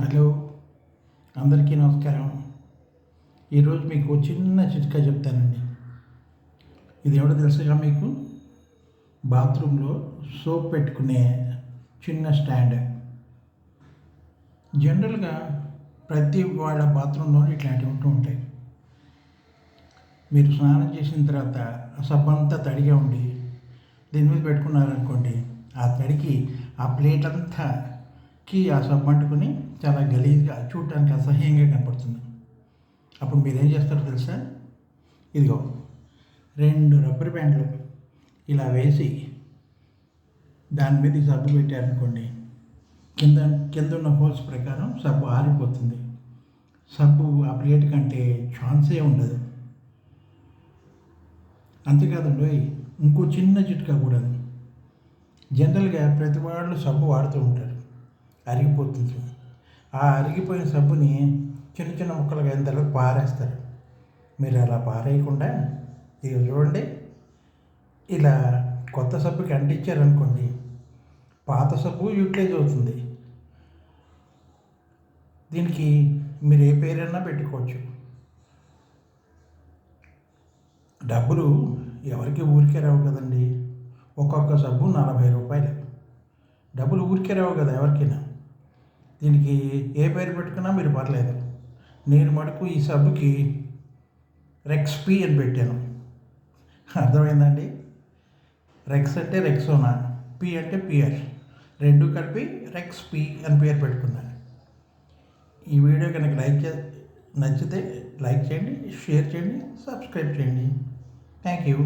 Hello, అందరికీ నమస్కారం. ఈరోజు మీకు చిన్న చిట్కా చెప్తానండి. ఇది ఎవడో తెలుసుగా మీకు? బాత్రూంలో సోప్ పెట్టుకునే చిన్న స్టాండ్. జనరల్గా ప్రతి వాళ్ళ బాత్రూంలో ఇట్లాంటివి ఉంటూ ఉంటాయి. మీరు స్నానం చేసిన తర్వాత సబ్బంతా తడిగా ఉండి దీని మీద పెట్టుకున్నారనుకోండి, ఆ తడికి ఆ ప్లేట్ అంతాకి ఆ సబ్బు అంటుకుని చాలా గలీజ్గా చూడటానికి అసహ్యంగా కనపడుతుంది. అప్పుడు మీరేం చేస్తారో తెలుసా? ఇదిగో 2 రబ్బర్ బ్యాండ్లు ఇలా వేసి దాని మీద ఈ సబ్బు పెట్టారనుకోండి, కింద కింద ఉన్న హోల్స్ ప్రకారం సబ్బు ఆరిపోతుంది. సబ్బు ఆ ప్లేట్ కంటే ఛాన్సే ఉండదు. అంతేకాదండి, ఇంకో చిన్న చిట్కా కూడా. జనరల్గా ప్రతి వాళ్ళు సబ్బు వాడుతూ ఉంటారు, అరిగిపోతుంది. ఆ అరిగిపోయిన సబ్బుని చిన్న చిన్న ముక్కలుగా అయిన తర్వాత పారేస్తారు. మీరు అలా పారేయకుండా ఇది చూడండి, ఇలా కొత్త సబ్బుకి అంటించారనుకోండి, పాత సబ్బు యూటిలైజ్ అవుతుంది. దీనికి మీరు ఏ పేరైనా పెట్టుకోవచ్చు. డబ్బులు ఎవరికి ఊరికే రావు కదండి. ఒక్కొక్క సబ్బు 40 రూపాయలు. డబ్బులు ఊరికే రావు కదా ఎవరికైనా. దీనికి ఏ పేరు పెట్టుకున్నా మీరు పర్లేదు. నేను మటుకు ఈ సబ్బుకి రెక్స్పీ అని పెట్టాను. అర్థమైందండి? రెక్స్ అంటే రెక్సోనా, పి అంటే పియర్, రెండు కలిపి రెక్స్పీ అని పేరు పెట్టుకున్నాను. ఈ వీడియో కనుక నచ్చితే లైక్ చేయండి, షేర్ చేయండి, సబ్స్క్రైబ్ చేయండి. Thank you.